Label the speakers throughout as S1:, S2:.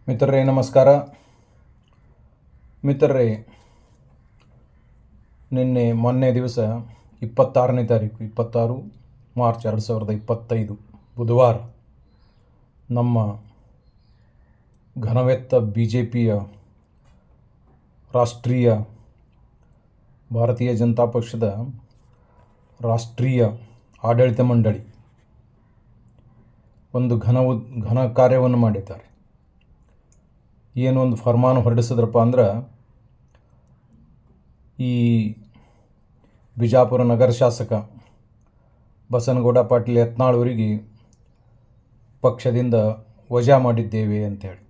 S1: ಮಿತ್ರರೇ ನಮಸ್ಕಾರ. ಮಿತ್ರರೇ, ಮೊನ್ನೆ ದಿವಸ 26ನೇ ತಾರೀಕು 26 ಮಾರ್ಚ್ 2025 ಬುಧವಾರ ನಮ್ಮ ಘನವೆತ್ತ BJPಯ ರಾಷ್ಟ್ರೀಯ ಭಾರತೀಯ ಜನತಾ ಪಕ್ಷದ ರಾಷ್ಟ್ರೀಯ ಆಡಳಿತ ಮಂಡಳಿ ಒಂದು ಘನ ಕಾರ್ಯವನ್ನು ಮಾಡಿದ್ದಾರೆ. ಏನು ಒಂದು ಫರ್ಮಾನು ಹೊರಡಿಸಿದ್ರಪ್ಪ ಅಂದ್ರೆ, ಈ ಬಿಜಾಪುರ ನಗರ ಶಾಸಕ ಬಸನಗೌಡ ಪಾಟೀಲ್ ಯತ್ನಾಳ್ ಅವರಿಗೆ ಪಕ್ಷದಿಂದ ವಜಾ ಮಾಡಿದ್ದೇವೆ ಅಂಥೇಳಿ.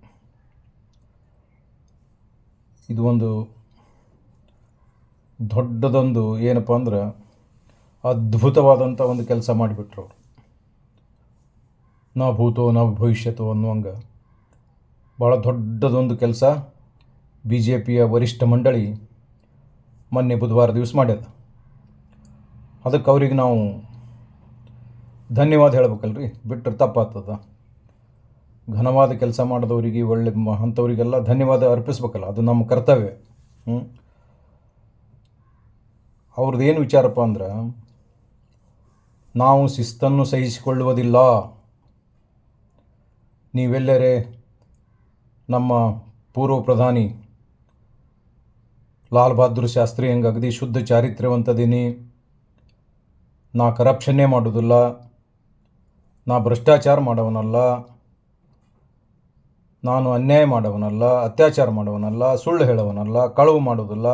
S1: ಇದು ಒಂದು ದೊಡ್ಡದೊಂದು ಏನಪ್ಪ ಅಂದ್ರೆ ಅದ್ಭುತವಾದಂಥ ಒಂದು ಕೆಲಸ ಮಾಡಿಬಿಟ್ರು ಅವರು. ನಾ ಭೂತೋ ನಾ ಭವಿಷ್ಯತೋ ಅನ್ನುವಂಗೆ ಭಾಳ ದೊಡ್ಡದೊಂದು ಕೆಲಸ BJPಯ ವರಿಷ್ಠ ಮಂಡಳಿ ಮೊನ್ನೆ ಬುಧವಾರ ದಿವಸ ಮಾಡ್ಯದ. ಅದಕ್ಕೆ ಅವ್ರಿಗೆ ನಾವು ಧನ್ಯವಾದ ಹೇಳ್ಬೇಕಲ್ರಿ, ಬಿಟ್ಟರೆ ತಪ್ಪಾಗ್ತದ. ಘನವಾದ ಕೆಲಸ ಮಾಡಿದವರಿಗೆ ಒಳ್ಳೆ ಅಂಥವರಿಗೆಲ್ಲ ಧನ್ಯವಾದ ಅರ್ಪಿಸ್ಬೇಕಲ್ಲ, ಅದು ನಮ್ಮ ಕರ್ತವ್ಯ. ಅವ್ರದ್ದು ಏನು ವಿಚಾರಪ್ಪ ಅಂದ್ರೆ, ನಾವು ಶಿಸ್ತನ್ನು ಸಹಿಸಿಕೊಳ್ಳುವುದಿಲ್ಲ. ನೀವೆಲ್ಲರೇ ನಮ್ಮ ಪೂರ್ವ ಪ್ರಧಾನಿ ಲಾಲ್ ಬಹದ್ದೂರ್ ಶಾಸ್ತ್ರಿ ಹಂಗೆ ಅಗದಿ ಶುದ್ಧ ಚಾರಿತ್ರ್ಯವಂತದೀನಿ, ನಾ ಕರಪ್ಷನ್ನೇ ಮಾಡೋದಿಲ್ಲ, ನಾ ಭ್ರಷ್ಟಾಚಾರ ಮಾಡೋವನಲ್ಲ, ನಾನು ಅನ್ಯಾಯ ಮಾಡೋವನಲ್ಲ, ಅತ್ಯಾಚಾರ ಮಾಡೋವನಲ್ಲ, ಸುಳ್ಳು ಹೇಳೋವನಲ್ಲ, ಕಳವು ಮಾಡೋದಿಲ್ಲ.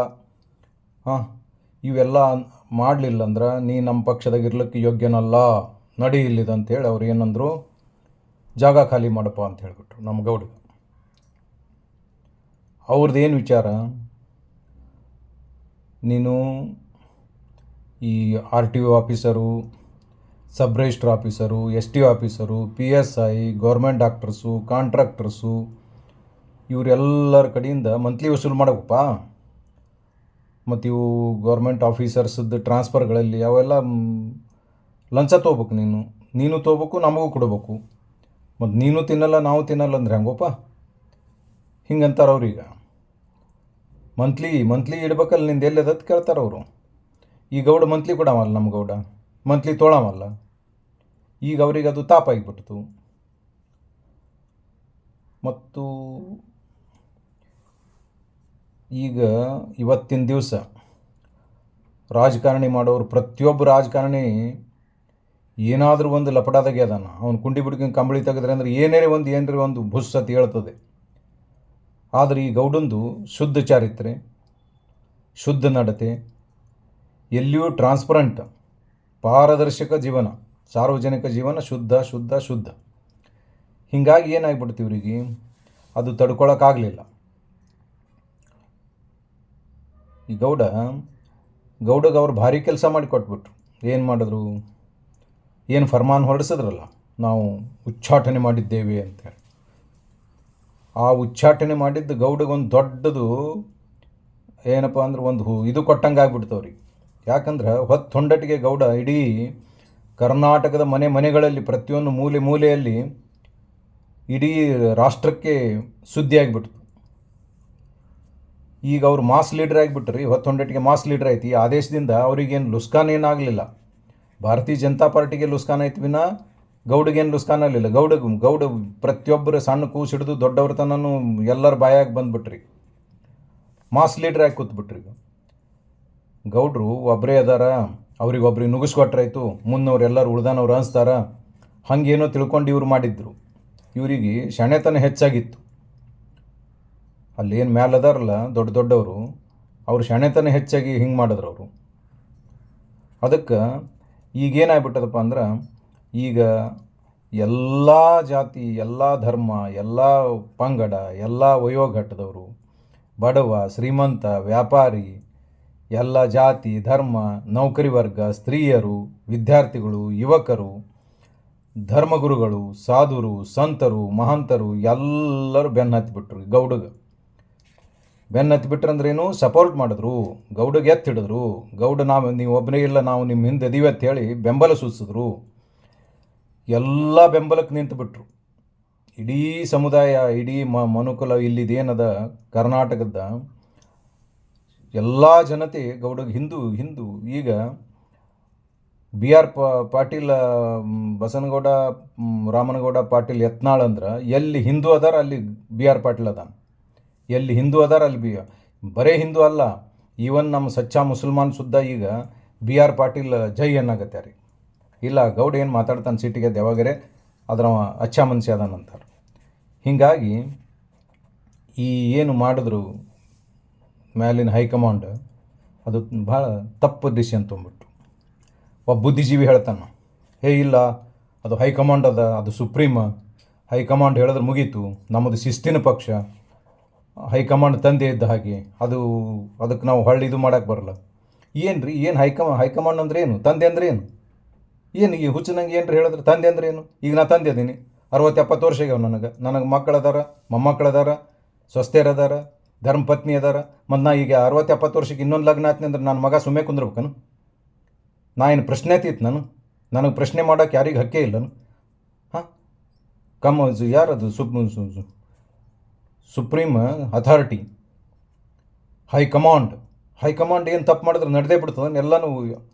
S1: ಇವೆಲ್ಲ ಮಾಡಲಿಲ್ಲ ಅಂದ್ರೆ ನೀ ನಮ್ಮ ಪಕ್ಷದಾಗ ಇರ್ಲಿಕ್ಕೆ ಯೋಗ್ಯನಲ್ಲ, ನಡಿ ಇಲ್ಲಿದಂತೇಳಿ ಅವ್ರು ಏನಂದರು, ಜಾಗ ಖಾಲಿ ಮಾಡಪ್ಪ ಅಂತ ಹೇಳಿಬಿಟ್ರು ನಮ್ಮ ಗೌಡಿಗೆ. ಅವ್ರದ್ದೇನು ವಿಚಾರ, ನೀನು ಈ RTO ಆಫೀಸರು, ಸಬ್ register officer, STO officer, PSI, government doctors, contractors, ಇವರೆಲ್ಲರ ಕಡೆಯಿಂದ ಮಂತ್ಲಿ ವಸೂಲು ಮಾಡಬೇಕಪ್ಪ. ಮತ್ತು ಇವು ಗೌರ್ಮೆಂಟ್ ಆಫೀಸರ್ಸದ್ದು ಟ್ರಾನ್ಸ್ಫರ್ಗಳಲ್ಲಿ ಅವೆಲ್ಲ ಲಂಚ ತೊಗೋಬೇಕು. ನೀನು ತೊಗೋಬೇಕು, ನಮಗೂ ಕೊಡಬೇಕು. ಮತ್ತು ನೀನು ತಿನ್ನಲ್ಲ ನಾವು ತಿನ್ನಲ್ಲ ಅಂದ್ರೆ ಹೆಂಗಪ್ಪ? ಹಿಂಗಂತಾರೆ ಅವ್ರೀಗ. ಮಂತ್ಲಿ ಇಡ್ಬೇಕಲ್ಲ, ನಿಂದು ಎಲ್ಲದತ್ತು ಕೇಳ್ತಾರೆ ಅವರು. ಈ ಗೌಡ ಮಂತ್ಲಿ ಕೊಡವಲ್ಲ, ನಮ್ಮ ಗೌಡ ಮಂತ್ಲಿ ತೊಗೊಳವಲ್ಲ. ಈಗ ಅವ್ರಿಗೆ ಅದು ತಾಪಾಗಿಬಿಡ್ತು. ಮತ್ತು ಈಗ ಇವತ್ತಿನ ದಿವಸ ರಾಜಕಾರಣಿ ಮಾಡೋರು, ಪ್ರತಿಯೊಬ್ಬ ರಾಜಕಾರಣಿ ಏನಾದರೂ ಒಂದು ಲಪಡಾದಾಗೆ ಅದಾನ. ಅವ್ನು ಕುಂಡಿ ಬಿಡ್ಕೊಂಡು ಕಂಬಳಿ ತೆಗೆದ್ರೆ ಅಂದ್ರೆ ಏನಾರೇ ಒಂದು ಬುಸ್ಸತಿ ಹೇಳ್ತದೆ. ಆದರೆ ಈ ಗೌಡಂದು ಶುದ್ಧ ಚಾರಿತ್ರ್ಯ, ಶುದ್ಧ ನಡತೆ, ಎಲ್ಲಿಯೂ ಟ್ರಾನ್ಸ್ಪರೆಂಟ್, ಪಾರದರ್ಶಕ ಜೀವನ, ಸಾರ್ವಜನಿಕ ಜೀವನ, ಶುದ್ಧ. ಹೀಗಾಗಿ ಏನಾಗ್ಬಿಡ್ತು ಇವರಿಗೆ, ಅದು ತಡ್ಕೊಳಕ್ಕಾಗಲಿಲ್ಲ. ಈ ಗೌಡಗೆ ಅವ್ರು ಭಾರಿ ಕೆಲಸ ಮಾಡಿ ಕೊಟ್ಬಿಟ್ರು. ಏನು ಮಾಡಿದ್ರು, ಏನು ಫರ್ಮಾನ್ ಹೊರಡಿಸಿದ್ರಲ್ಲ, ನಾವು ಉಚ್ಚಾಟನೆ ಮಾಡಿದ್ದೇವೆ ಅಂತೇಳಿ. ಆ ಉಚ್ಚಾಟನೆ ಮಾಡಿದ್ದು ಗೌಡಗೊಂದು ದೊಡ್ಡದು ಏನಪ್ಪ ಅಂದ್ರೆ ಒಂದು ಇದು ಕೊಟ್ಟಂಗೆ ಆಗ್ಬಿಡ್ತವ್ರಿಗೆ. ಯಾಕಂದ್ರೆ ಹೊತ್ತೊಂಡಟಿಗೆ ಗೌಡ ಇಡೀ ಕರ್ನಾಟಕದ ಮನೆಗಳಲ್ಲಿ ಪ್ರತಿಯೊಂದು ಮೂಲೆಯಲ್ಲಿ ಇಡೀ ರಾಷ್ಟ್ರಕ್ಕೆ ಸುದ್ದಿ ಆಗಿಬಿಡ್ತು. ಈಗ ಅವ್ರು ಮಾಸ್ ಲೀಡರ್ ಆಗಿಬಿಟ್ರಿ, ಹೊತ್ತೊಂಡಟಿಗೆ ಮಾಸ್ ಲೀಡರ್ ಐತಿ. ಆ ದೇಶದಿಂದ ಅವ್ರಿಗೇನು ಲುಸ್ಕಾನ್ ಏನಾಗಲಿಲ್ಲ. ಭಾರತೀಯ ಜನತಾ ಪಾರ್ಟಿಗೆ ಲುಸ್ಕಾನ್ ಐತಿ ವಿನ ಗೌಡಿಗೇನು ಲುಸ್ಕಾನ್ ಆಗಲಿಲ್ಲ. ಗೌಡ ಪ್ರತಿಯೊಬ್ಬರು ಸಣ್ಣ ಕೂಸು ಹಿಡಿದು ದೊಡ್ಡವ್ರ ತನೂ ಎಲ್ಲರ ಬಾಯಾಗಿ ಬಂದುಬಿಟ್ರಿ, ಮಾಸ್ ಲೀಡ್ರ್ ಆಗಿ ಕೂತ್ಬಿಟ್ರಿ. ಗೌಡ್ರು ಒಬ್ಬರೇ ಅದಾರ, ಅವ್ರಿಗೊಬ್ರಿಗೆ ನುಗ್ಗಿಸ್ಕೊಟ್ರಾಯ್ತು, ಮುನ್ನವ್ರು ಉಳ್ದಾನವ್ರು ಅನಿಸ್ತಾರ, ಹಂಗೇನೋ ತಿಳ್ಕೊಂಡು ಇವ್ರು ಮಾಡಿದ್ರು. ಇವರಿಗೆ ಶಣೆತನ ಹೆಚ್ಚಾಗಿತ್ತು. ಅಲ್ಲೇನು ಮ್ಯಾಲದಾರಲ್ಲ ದೊಡ್ಡವರು, ಅವ್ರು ಶಣೆತನ ಹೆಚ್ಚಾಗಿ ಹಿಂಗೆ ಮಾಡಿದ್ರು ಅವರು. ಅದಕ್ಕೆ ಈಗೇನಾಗ್ಬಿಟ್ಟದಪ್ಪ ಅಂದ್ರೆ, ಈಗ ಎಲ್ಲ ಜಾತಿ, ಎಲ್ಲ ಧರ್ಮ, ಎಲ್ಲ ಪಂಗಡ, ಎಲ್ಲ ವಯೋಘಟ್ಟದವರು, ಬಡವ, ಶ್ರೀಮಂತ, ವ್ಯಾಪಾರಿ, ಎಲ್ಲ ಜಾತಿ, ಧರ್ಮ, ನೌಕರಿ ವರ್ಗ, ಸ್ತ್ರೀಯರು, ವಿದ್ಯಾರ್ಥಿಗಳು, ಯುವಕರು, ಧರ್ಮಗುರುಗಳು, ಸಾಧುರು, ಸಂತರು, ಮಹಂತರು ಎಲ್ಲರೂ ಬೆನ್ನು ಹತ್ತಿಬಿಟ್ರು. ಗೌಡಗೆ ಬೆನ್ನು ಹತ್ತಿಬಿಟ್ರಂದ್ರೇನು, ಸಪೋರ್ಟ್ ಮಾಡಿದ್ರು, ಗೌಡಗೆ ಎತ್ತಿಡಿದ್ರು. ಗೌಡ ನೀವು ಒಬ್ಬನೇ ಇಲ್ಲ, ನಾವು ನಿಮ್ಮ ಹಿಂದೆ ಅದೀವಿ ಅಂತ ಹೇಳಿ ಬೆಂಬಲ ಸೂಚಿಸಿದ್ರು. ಎಲ್ಲ ಬೆಂಬಲಕ್ಕೆ ನಿಂತುಬಿಟ್ರು. ಇಡೀ ಸಮುದಾಯ, ಇಡೀ ಮನುಕುಲ ಇಲ್ಲಿದೇನದ ಕರ್ನಾಟಕದ ಎಲ್ಲ ಜನತೆ ಗೌಡಗೆ ಹಿಂದೂ ಈಗ ಬಿ ಆರ್ ಪಾಟೀಲ್ ಬಸನಗೌಡ ರಾಮನಗೌಡ ಪಾಟೀಲ್ ಯತ್ನಾಳ್ ಅಂದ್ರೆ ಎಲ್ಲಿ ಹಿಂದೂ ಅದಾರ ಅಲ್ಲಿ ಬಿ ಆರ್ ಪಾಟೀಲ್ ಅದಾನ, ಎಲ್ಲಿ ಹಿಂದೂ ಅದಾರ ಅಲ್ಲಿ ಬರೇ ಹಿಂದೂ ಅಲ್ಲ, ಈವನ್ ನಮ್ಮ ಸಚ್ಚಾ ಮುಸಲ್ಮಾನ್ ಸುದ್ದ ಈಗ ಬಿ ಆರ್ ಪಾಟೀಲ್ ಜೈ ಅನ್ನಾಗತ್ತೆ ರೀ. ಇಲ್ಲ ಗೌಡ ಏನು ಮಾತಾಡ್ತಾನೆ ಸಿಟಿಗೆ ಯಾವಾಗರೆ ಅದ್ರ ಅಚ್ಚಾ ಮನುಷ್ಯ ಅದಾನಂತಾರೆ. ಹೀಗಾಗಿ ಈ ಏನು ಮಾಡಿದ್ರು ಮ್ಯಾಲಿನ ಹೈಕಮಾಂಡ್ ಅದು ಭಾಳ ತಪ್ಪು ಡಿಸಿಷನ್ ತೊಗೊಂಬಿಟ್ಟು. ಒಬ್ಬ ಬುದ್ಧಿಜೀವಿ ಹೇಳ್ತಾನೆ, ಇಲ್ಲ ಅದು ಹೈಕಮಾಂಡ್ ಅದ, ಅದು ಸುಪ್ರೀಮ್ ಹೈಕಮಾಂಡ್ ಹೇಳಿದ್ರೆ ಮುಗೀತು, ನಮ್ಮದು ಶಿಸ್ತಿನ ಪಕ್ಷ, ಹೈಕಮಾಂಡ್ ತಂದೆ ಇದ್ದ ಹಾಗೆ, ಅದಕ್ಕೆ ನಾವು ಹೊಳ್ಳಿ ಇದು ಮಾಡೋಕ್ಕೆ ಬರಲ್ಲ. ಏನು ರೀ, ಏನು ಹೈಕಮಾಂಡ್ ಅಂದ್ರೆ ಏನು, ತಂದೆ ಅಂದ್ರೆ ಏನು ಈ ಹುಚ್ಚನಂಗೆ ಏನು ರೀ ಹೇಳಿದ್ರೆ ತಂದೆ ಅಂದ್ರೆ ಏನು? ಈಗ ನಾ ತಂದೆ ಅದೀನಿ, 60-70 ವರ್ಷ ಆಗ್ಯಾವ ನನಗೆ ಮಕ್ಕಳದಾರ, ಮೊಮ್ಮಕ್ಕಳದಾರ, ಸ್ವಸ್ಥೆಯರದಾರ, ಧರ್ಮಪತ್ನಿ ಅದಾರ. ಮತ್ತು ನಾ ಈಗ 60-70 ವರ್ಷಕ್ಕೆ ಇನ್ನೊಂದು ಲಗ್ನ ಆಯ್ತು ಅಂದ್ರೆ ನನ್ನ ಮಗ ಸುಮ್ಮನೆ ಕುಂದ್ರಬೇಕನು? ನಾ ಏನು ಪ್ರಶ್ನೆ ಆತೀತು ನನಗೆ ಪ್ರಶ್ನೆ ಮಾಡೋಕೆ ಯಾರಿಗೆ ಹಕ್ಕೇ ಇಲ್ಲನು? ಹಾಂ ಯಾರದು ಸುಪ್ರೀಮ್ ಅಥಾರಿಟಿ ಹೈಕಮಾಂಡ್ ಏನು ತಪ್ಪು ಮಾಡಿದ್ರೆ ನಡೆದೇ ಬಿಡ್ತದೆ ಎಲ್ಲನೂ.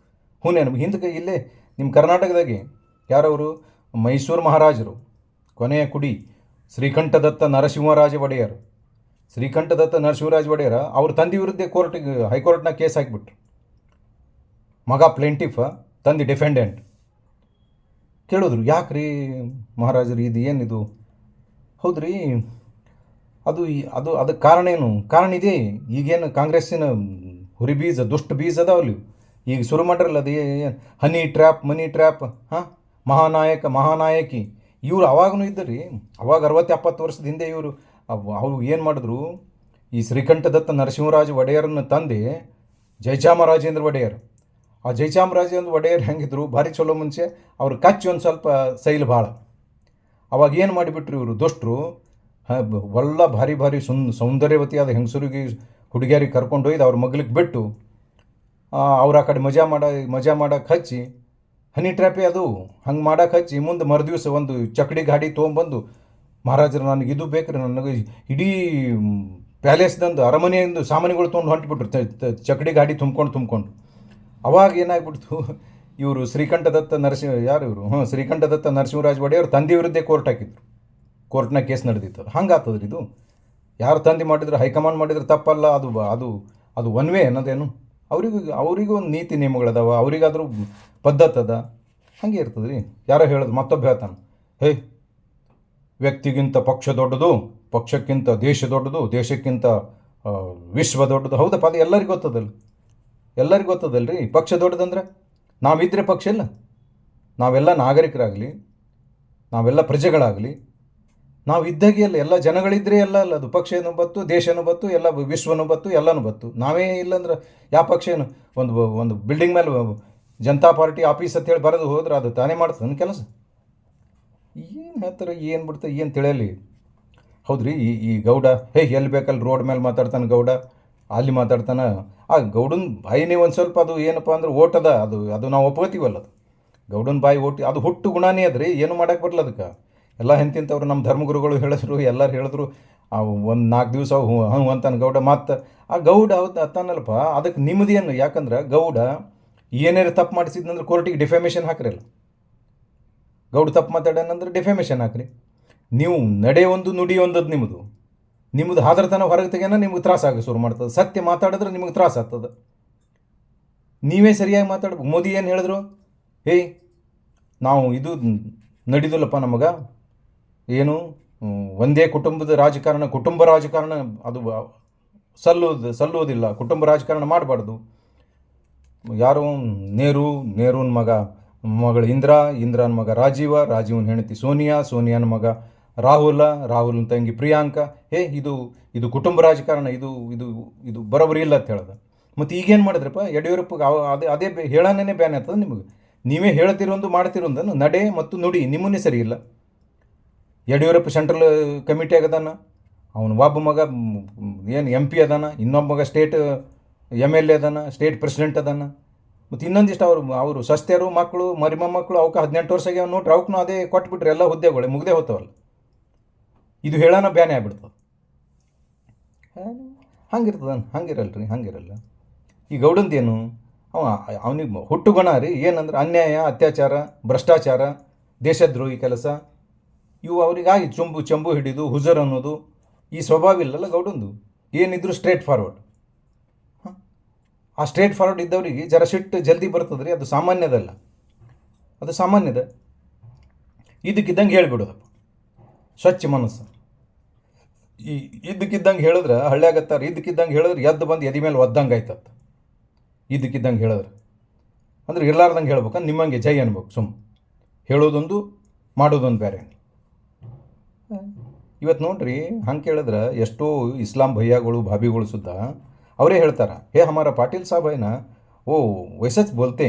S1: ಹೂನೇನು ಹಿಂದಕ್ಕೆ ಇಲ್ಲೇ ನಿಮ್ಮ ಕರ್ನಾಟಕದಾಗೆ ಯಾರವರು ಮೈಸೂರು ಮಹಾರಾಜರು ಕೊನೆಯ ಕುಡಿ ಶ್ರೀಕಂಠದತ್ತ ನರಸಿಂಹರಾಜ ಒಡೆಯರ ಅವ್ರ ತಂದೆ ವಿರುದ್ಧ ಹೈಕೋರ್ಟ್ನಾಗ ಕೇಸ್ ಹಾಕಿಬಿಟ್ರು. ಮಗ ಪ್ಲೇಂಟಿಫ್, ತಂದೆ ಡಿಫೆಂಡೆಂಟ್. ಕೇಳಿದ್ರು, ಯಾಕೆ ರೀ ಮಹಾರಾಜರು ಇದು ಏನಿದು? ಹೌದ್ರಿ, ಅದಕ್ಕೆ ಕಾರಣ ಏನು? ಕಾರಣ ಇದೆ, ಈಗೇನು ಕಾಂಗ್ರೆಸ್ಸಿನ ಹುರಿ ಬೀಜ ದುಷ್ಟ ಬೀಜ ಅದಾವಲ್ಲಿ ಈಗ ಶುರು ಮಾಡ್ರಲ್ಲ, ಅದು ಹನಿ ಟ್ರ್ಯಾಪ್, ಮನಿ ಟ್ರ್ಯಾಪ್, ಮಹಾನಾಯಕಿ ಇವರು ಅವಾಗೂ ಇದ್ದರಿ. ಅವಾಗ 60-70 ವರ್ಷದ ಹಿಂದೆ ಅವ್ರು ಏನು ಮಾಡಿದ್ರು, ಈ ಶ್ರೀಕಂಠದತ್ತ ನರಸಿಂಹರಾಜ ಒಡೆಯರನ್ನ ತಂದೆ ಜಯಚಾಮರಾಜೇಂದ್ರ ಒಡೆಯರ್. ಆ ಜಯಚಾಮರಾಜೇಂದ್ರ ಒಡೆಯರ್ ಹೆಂಗಿದ್ರು, ಭಾರಿ ಚಲೋ ಮುಂಚೆ ಅವ್ರು ಕಚ್ಚಿ ಒಂದು ಸ್ವಲ್ಪ ಸೈಲ್ ಭಾಳ. ಅವಾಗ ಏನು ಮಾಡಿಬಿಟ್ರು ಇವರು ದುಷ್ಟರು, ಒಳ್ಳ ಭಾರಿ ಸೌಂದರ್ಯವತಿಯಾದ ಹೆಂಗಸರಿಗೆ ಹುಡುಗಿಯರಿಗೆ ಕರ್ಕೊಂಡು ಹೋಯ್ದು ಅವ್ರ ಮಗ್ಲಿಗೆ ಬಿಟ್ಟು ಅವ್ರು ಆ ಕಡೆ ಮಜಾ ಮಾಡೋಕೆ ಹಚ್ಚಿ, ಹನಿ ಟ್ರ್ಯಾಪೇ ಅದು, ಹಂಗೆ ಮಾಡೋಕೆ ಹಚ್ಚಿ ಮುಂದೆ ಮರುದಿವ್ಸ ಒಂದು ಚಕಡಿ ಗಾಡಿ ತೊಗೊಂಬಂದು, ಮಹಾರಾಜರು ನನಗೆ ಇದು ಬೇಕ್ರಿ, ನನಗೆ ಇಡೀ ಪ್ಯಾಲೇಸ್ದಂದು ಅರಮನೆಯಿಂದ ಸಾಮಾನುಗಳು ತೊಗೊಂಡು ಹೊಂಟ್ಬಿಟ್ರು, ಚಕಡಿ ಗಾಡಿ ತುಂಬ್ಕೊಂಡು. ಅವಾಗ ಏನಾಗ್ಬಿಡ್ತು, ಇವರು ಶ್ರೀಕಂಠದತ್ತ ನರಸಿಂಹರಾಜ ಒಡೆಯವರು ತಂದೆ ವಿರುದ್ಧ ಕೋರ್ಟ್ ಹಾಕಿದ್ರು, ಕೋರ್ಟ್ನಾಗ ಕೇಸ್ ನಡೆದಿತ್ತು. ಹಂಗೆ ಆಗ್ತದ್ರಿ ಇದು. ಯಾರು ತಂದೆ ಮಾಡಿದ್ರು, ಹೈಕಮಾಂಡ್ ಮಾಡಿದ್ರೆ ತಪ್ಪಲ್ಲ, ಅದು ಒನ್ ವೇ ಅನ್ನೋದೇನು? ಅವರಿಗೂ ಒಂದು ನೀತಿ ನಿಯಮಗಳದಾವ, ಅವರಿಗಾದ್ರೂ ಪದ್ಧತಿ ಅದ, ಹಾಗೆ ಇರ್ತದೆ ರೀ. ಯಾರೋ ಹೇಳೋದು, ಮತ್ತೊಬ್ಬ ಹೇಳ್ತಾನೆ, ವ್ಯಕ್ತಿಗಿಂತ ಪಕ್ಷ ದೊಡ್ಡದು, ಪಕ್ಷಕ್ಕಿಂತ ದೇಶ ದೊಡ್ಡದು, ದೇಶಕ್ಕಿಂತ ವಿಶ್ವ ದೊಡ್ಡದು. ಹೌದಪ್ಪ, ಅದು ಎಲ್ಲರಿಗೂ ಗೊತ್ತದಲ್ಲ ರೀ. ಪಕ್ಷ ದೊಡ್ಡದಂದ್ರೆ ನಾವಿದ್ದರೆ ಪಕ್ಷ ಇಲ್ಲ, ನಾವೆಲ್ಲ ನಾಗರಿಕರಾಗಲಿ, ನಾವೆಲ್ಲ ಪ್ರಜೆಗಳಾಗಲಿ, ನಾವು ಇದ್ದಾಗೆ ಎಲ್ಲ ಜನಗಳಿದ್ದರೆ ಎಲ್ಲ ಅಲ್ಲ, ಅದು ಪಕ್ಷನೂ ಬತ್ತು, ದೇಶನೂ ಬತ್ತು, ಎಲ್ಲ ವಿಶ್ವನೂ ಬತ್ತು, ಎಲ್ಲನೂ ಬತ್ತು. ನಾವೇ ಇಲ್ಲಂದ್ರೆ ಯಾವ ಪಕ್ಷ ಏನು? ಒಂದು ಬಿಲ್ಡಿಂಗ್ ಮೇಲೆ ಜನತಾ ಪಾರ್ಟಿ ಆಫೀಸ್ ಅಂತ ಹೇಳಿ ಬರೋದು ಹೋದ್ರೆ ಅದು ತಾನೇ ಮಾಡ್ತದೆ ಕೆಲಸ. ಏನು ಹೇಳ್ತಾರೆ, ಏನು ಬಿಡ್ತಾರೆ, ಏನು ತಿಳಿಯಲಿ. ಹೌದ್ರಿ, ಈ ಗೌಡ ಎಲ್ಲಿ ಬೇಕಲ್ಲಿ ರೋಡ್ ಮೇಲೆ ಮಾತಾಡ್ತಾನೆ ಗೌಡ, ಅಲ್ಲಿ ಮಾತಾಡ್ತಾನೆ. ಆ ಗೌಡನ ಬಾಯಿನೇ ಒಂದು ಸ್ವಲ್ಪ ಅದು ಏನಪ್ಪ ಅಂದ್ರೆ ಓಟದ, ಅದು ನಾವು ಒಪ್ಕೋತೀವಲ್ಲ, ಅದು ಗೌಡನ ಬಾಯಿ ಓಟಿ, ಅದು ಹುಟ್ಟು ಗುಣನೇ ಅದ್ರಿ, ಏನು ಮಾಡೋಕ್ಕೆ ಬರಲ್ಲ ಅದಕ್ಕೆ. ಎಲ್ಲ ಹೆಂತಿಂತವ್ರು ನಮ್ಮ ಧರ್ಮಗುರುಗಳು ಹೇಳಿದ್ರು, ಎಲ್ಲರೂ ಹೇಳಿದ್ರು. ಒಂದು 4 ದಿವಸ ಹ್ಞೂ ಅಂತಾನೆ ಗೌಡ. ಮತ್ತು ಆ ಗೌಡ ಹೌದು ಅತ್ತಾನಲ್ಲಪ್ಪ, ಅದಕ್ಕೆ ನಿಮ್ಮದೇನು? ಯಾಕಂದ್ರೆ ಗೌಡ ಏನಾರು ತಪ್ಪು ಮಾಡಿಸಿದ್ನಂದ್ರೆ ಕೋರ್ಟಿಗೆ ಡಿಫೆಮೇಷನ್ ಹಾಕ್ರಲ್ಲ. ಗೌಡ ತಪ್ಪು ಮಾತಾಡೋಣಂದ್ರೆ ಡಿಫೆಮೇಷನ್ ಹಾಕ್ರಿ. ನೀವು ನಡೆ ಒಂದು ನುಡಿ ಒಂದದ್ದು ನಿಮ್ಮದು ಹಾದ್ರತನ ಹೊರಗೆ ತೆಗೆನ ನಿಮ್ಗೆ ತ್ರಾಸಾಗ ಶುರು ಮಾಡ್ತದೆ. ಸತ್ಯ ಮಾತಾಡಿದ್ರೆ ನಿಮಗೆ ತ್ರಾಸ ಆಗ್ತದೆ. ನೀವೇ ಸರಿಯಾಗಿ ಮಾತಾಡ್ಬೇಕು. ಮೋದಿ ಏನು ಹೇಳಿದ್ರು, ನಾವು ಇದು ನಡೀದಿಲ್ಲಪ್ಪ ನಮಗೆ, ಏನು ಒಂದೇ ಕುಟುಂಬ ರಾಜಕಾರಣ ಅದು ಸಲ್ಲುವುದಿಲ್ಲ, ಕುಟುಂಬ ರಾಜಕಾರಣ ಮಾಡಬಾರ್ದು. ಯಾರು ನೆಹರೂನ ಮಗಳು ಇಂದ್ರಾನ ಮಗ ರಾಜೀವನ ಹೆಂಡತಿ ಸೋನಿಯಾನ ಮಗ ರಾಹುಲ್ನ ತಂಗಿ ಪ್ರಿಯಾಂಕಾ. ಇದು ಕುಟುಂಬ ರಾಜಕಾರಣ, ಇದು ಬರೋಬ್ಬರಿ ಇಲ್ಲ ಅಂತ ಹೇಳ್ದ. ಮತ್ತು ಈಗೇನು ಮಾಡಿದ್ರಪ್ಪ ಯಡಿಯೂರಪ್ಪಗೆ ಅದೇ ಹೇಳನೇ ಬ್ಯಾನ್ ಆಗ್ತದೆ ನಿಮಗೆ. ನೀವೇ ಹೇಳ್ತಿರೋದು ಮಾಡ್ತಿರೋದನ್ನು ನಡೆ ಮತ್ತು ನುಡಿ ನಿಮ್ಮನ್ನೇ ಸರಿ ಇಲ್ಲ. ಯಡಿಯೂರಪ್ಪ ಸೆಂಟ್ರಲ್ ಕಮಿಟಿ ಆಗದಾನ, ಅವನು ಒಬ್ಬ ಮಗ ಏನು MP ಅದಾನ, ಇನ್ನೊಬ್ಬ ಮಗ ಸ್ಟೇಟ್ MLA ಅದಾನ, ಸ್ಟೇಟ್ ಪ್ರೆಸಿಡೆಂಟ್ ಅದಾನ. ಮತ್ತು ಇನ್ನೊಂದಿಷ್ಟು ಅವರು ಸಸ್ತ್ಯರು ಮಕ್ಕಳು ಮೊಮ್ಮಕ್ಕಳು ಅವಕ್ಕೆ 18 ವರ್ಷ ಆಗ್ಯಾವ ನೋಡ್ರಿ, ಅವಕ್ಕೂ ಅದೇ ಕೊಟ್ಬಿಟ್ರೆ ಎಲ್ಲ ಹುದ್ದೆಗಳೇ ಮುಗ್ದೇ ಹೋಗ್ತಾವಲ್ಲ. ಇದು ಹೇಳೋಣ ಬ್ಯಾನೆ ಆಗ್ಬಿಡ್ತದೆ. ಹಂಗಿರ್ತದ ಹಂಗಿರಲ್ಲ. ಈ ಗೌಡಂದೇನು ಅವ ಅವನಿಗೆ ಹುಟ್ಟು ಗುಣ ರೀ ಏನಂದ್ರೆ ಅನ್ಯಾಯ, ಅತ್ಯಾಚಾರ, ಭ್ರಷ್ಟಾಚಾರ, ದೇಶದ್ರೋಹಿ ಕೆಲಸ ಇವು ಅವರಿಗಾಗಿ ಚಂಬು ಹಿಡಿದು ಹುಜರ್ ಅನ್ನೋದು ಈ ಸ್ವಭಾವ ಇಲ್ಲಲ್ಲ ಗೌಡಂದು. ಏನಿದ್ರು ಸ್ಟ್ರೇಟ್ ಫಾರ್ವರ್ಡ್. ಆ ಸ್ಟ್ರೇಟ್ ಫಾರ್ವರ್ಡ್ ಇದ್ದವರಿಗೆ ಜರ ಸಿಟ್ಟು ಜಲ್ದಿ ಬರ್ತದೆ ರೀ. ಅದು ಸಾಮಾನ್ಯದಲ್ಲ, ಅದು ಸಾಮಾನ್ಯದ. ಇದಕ್ಕಿದ್ದಂಗೆ ಹೇಳ್ಬಿಡೋದಪ್ಪ, ಸ್ವಚ್ಛ ಮನಸ್ಸು. ಈ ಇದ್ದಕ್ಕಿದ್ದಂಗೆ ಹೇಳಿದ್ರೆ ಹಳ್ಳಿಯಾಗತ್ತಾರೆ, ಇದ್ದಕ್ಕಿದ್ದಂಗೆ ಹೇಳಿದ್ರೆ ಎದ್ದು ಬಂದು ಎದೆ ಮೇಲೆ ಒದ್ದಂಗೆ ಆಯ್ತತ್ತ. ಇದ್ದಕ್ಕಿದ್ದಂಗೆ ಹೇಳಿದ್ರೆ ಅಂದ್ರೆ ಇರ್ಲಾರ್ದಂಗೆ ಹೇಳ್ಬೇಕಂದ್ರೆ ನಿಮ್ಮಂಗೆ ಜೈ ಅನ್ಬೇಕು. ಹೇಳೋದೊಂದು ಮಾಡೋದೊಂದು ಬೇರೆ. ಇವತ್ತು ನೋಡ್ರಿ, ಹಂಗೆ ಕೇಳಿದ್ರೆ ಎಷ್ಟೋ ಇಸ್ಲಾಂ ಭಯ್ಯಗಳು ಭಾಬಿಗಳು ಸುದ್ದ ಅವರೇ ಹೇಳ್ತಾರೆ, ಹೇ ಹಮಾರ ಪಾಟೀಲ್ ಸಾಬ್ है ना, वो वैसा बोलते,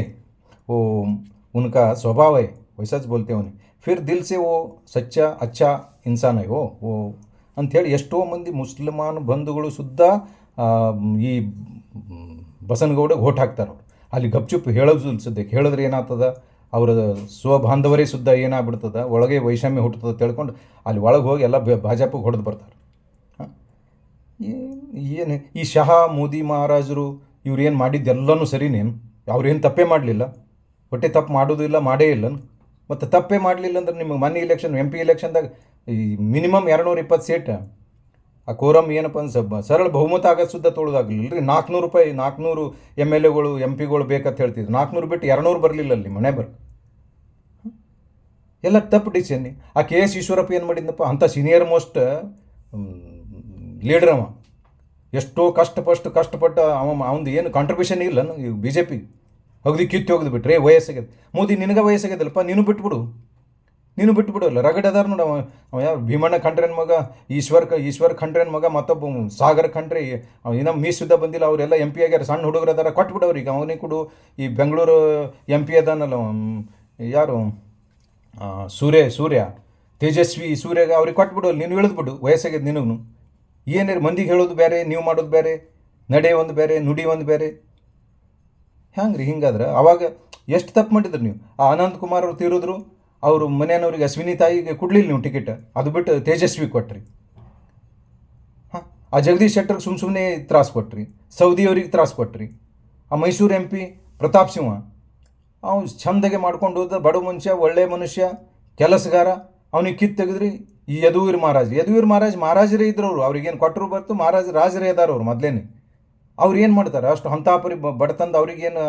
S1: वो उनका स्वभाव है, वैसा बोलते उन्हें, फिर दिल से वो सच्चा अच्छा इंसान है वो ಅಂಥೇಳಿ ಎಷ್ಟೋ ಮಂದಿ ಮುಸ್ಲಿಮಾನ್ ಬಂಧುಗಳು ಸುದ್ದ ಈ ಬಸನಗೌಡಗೆ ಓಟ್ ಹಾಕ್ತಾರೆ. ಅವರು ಅಲ್ಲಿ ಗಪ್ಚುಪ್ ಹೇಳೋದು ಸದ್ಯಕ್ಕೆ ಹೇಳಿದ್ರೆ ಏನಾಗ್ತದ, ಅವರ ಸ್ವಬಾಂಧವರೇ ಸುದ್ದ ಏನಾಗ್ಬಿಡ್ತದ, ಒಳಗೆ ವೈಷಮ್ಯ ಹುಟ್ಟುತ್ತದೆ ತಿಳ್ಕೊಂಡು ಅಲ್ಲಿ ಒಳಗೆ ಹೋಗಿ ಎಲ್ಲ ಭಾಜಪಗೆ ಹೊಡೆದು ಬರ್ತಾರೆ. ಏನು ಈ ಶಹಾ ಮೋದಿ ಮಹಾರಾಜರು ಇವ್ರು ಏನು ಮಾಡಿದ್ದೆಲ್ಲನೂ ಸರಿನೇನು? ಅವ್ರೇನು ತಪ್ಪೇ ಮಾಡಲಿಲ್ಲ, ಹೊಟ್ಟೆ ತಪ್ಪು ಮಾಡೋದು ಇಲ್ಲ, ಮಾಡೇ ಇಲ್ಲ. ಮತ್ತು ತಪ್ಪೇ ಮಾಡಲಿಲ್ಲ ಅಂದ್ರೆ ನಿಮಗೆ ಮೊನ್ನೆ ಎಲೆಕ್ಷನ್ MP ಎಲೆಕ್ಷನ್ದಾಗ ಈ ಮಿನಿಮಮ್ 220 ಸೀಟ್ ಆ ಕೋರಮ್ ಏನಪ್ಪ ಅಂದ್ರೆ ಸರಳ ಬಹುಮತ ಆಗೋದು ಸುದ್ದ ತೊಳೋದಾಗಲಿಲ್ಲ ರೀ. 400 ರೂಪಾಯಿ 400 MLAಗಳು MP ಗಳು ಬೇಕಂತ ಹೇಳ್ತಿದ್ರು. 400 ಬಿಟ್ಟು 200 ಬರಲಿಲ್ಲ ಅಲ್ಲಿ ಮನೆ ಎಲ್ಲ ತಪ್ಪು ಡಿಸಿಷನ್. ಆ KS ಈಶ್ವರಪ್ಪ ಏನು ಮಾಡಿದ್ನಪ್ಪ, ಅಂಥ ಸೀನಿಯರ್ ಮೋಸ್ಟ್ ಲೀಡರ್ ಅವ. ಎಷ್ಟೋ ಕಷ್ಟಪಟ್ಟು ಅವನದು ಏನು ಕಾಂಟ್ರಿಬ್ಯೂಷನ್ ಇಲ್ಲ ಈ BJP ಕಿತ್ತು ಹೋಗ್ದು ಬಿಟ್ರೆ ವಯಸ್ಸಾಗ್ಯದ. ಮೋದಿ ನಿನಗೆ ವಯಸ್ಸಾಗ್ಯದಲ್ಲಪ್ಪ, ನೀನು ಬಿಟ್ಬಿಡಲ್ಲ. ರಗಡ್ ಅದಾರ ನೋಡು. ಅವ ಯಾವ ಭೀಮಣ್ಣ ಖಂಡ್ರೆನ ಮಗ, ಈಶ್ವರ್ ಖಂಡ್ರೆನ ಮಗ, ಮತ್ತೊಬ್ಬ ಸಾಗರ್ ಖಂಡ್ರೆ, ಇನ್ನೂ ಮೀಸುದ್ದ ಬಂದಿಲ್ಲ, ಅವರೆಲ್ಲ MP ಆಗ್ಯಾರ. ಸಣ್ಣ ಹುಡುಗರು ಅದಾರ, ಕೊಟ್ಬಿಡವ್ರಿಗೆ. ಈಗ ಅವನಿಗೆ ಕೊಡು. ಈ ಬೆಂಗಳೂರು MP ಅದಾನಲ್ಲ ಯಾರು, ಸೂರ್ಯ ತೇಜಸ್ವಿ ಸೂರ್ಯಗೆ ಅವ್ರಿಗೆ ಕೊಟ್ಬಿಡೋಲ್ಲ. ನೀನು ಇಳಿದ್ಬಿಡು, ವಯಸ್ಸಾಗ್ಯದ ನಿನಗೂ. ಏನೇನು ಮಂದಿಗೆ ಹೇಳೋದು ಬೇರೆ, ನೀವು ಮಾಡೋದು ಬೇರೆ, ನಡೆ ಒಂದು ಬೇರೆ, ನುಡಿ ಒಂದು ಬೇರೆ. ಹ್ಯಾಂಗೆ ರೀ? ಹಿಂಗಾದ್ರೆ ಅವಾಗ ಎಷ್ಟು ತಪ್ಪು ಮಾಡಿದ್ರು ನೀವು. ಆ ಅನಂತ್ ಕುಮಾರ್ ಅವ್ರು ತೀರಿದ್ರು, ಅವರು ಮನೆಯವ್ರಿಗೆ ಅಶ್ವಿನಿ ತಾಯಿಗೆ ಕೊಡಲಿಲ್ಲ ನೀವು ಟಿಕೆಟ್, ಅದು ಬಿಟ್ಟು ತೇಜಸ್ವಿ ಕೊಟ್ರಿ. ಆ ಜಗದೀಶ್ ಶೆಟ್ಟರ್ಗೆ ಸುಮ್ಮನೆ ತ್ರಾಸು ಕೊಟ್ರಿ, ಸೌದಿಯವ್ರಿಗೆ ತ್ರಾಸು ಕೊಟ್ರಿ. ಆ ಮೈಸೂರು MP ಪ್ರತಾಪ್ ಸಿಂಹ ಅವ್ನು ಚಂದಗೆ ಮಾಡ್ಕೊಂಡು ಹೋದ, ಬಡ ಮನುಷ್ಯ, ಒಳ್ಳೆಯ ಮನುಷ್ಯ, ಕೆಲಸಗಾರ. ಅವನಿಗೆ ಕಿತ್ತು ತೆಗೆದ್ರಿ. ಈ ಯದುವೀರ್ ಮಹಾರಾಜರೇ ಇದ್ರವ್ರು, ಅವ್ರಿಗೇನು ಕೊಟ್ಟರು ಬರ್ತು, ರಾಜರೇ ಇದಾರ ಅವ್ರು ಮೊದಲೇನೆ. ಅವ್ರು ಏನು ಮಾಡ್ತಾರೆ, ಅಷ್ಟು ಹಂತಾಪರಿ ಬಡತಂದು ಅವ್ರಿಗೇನು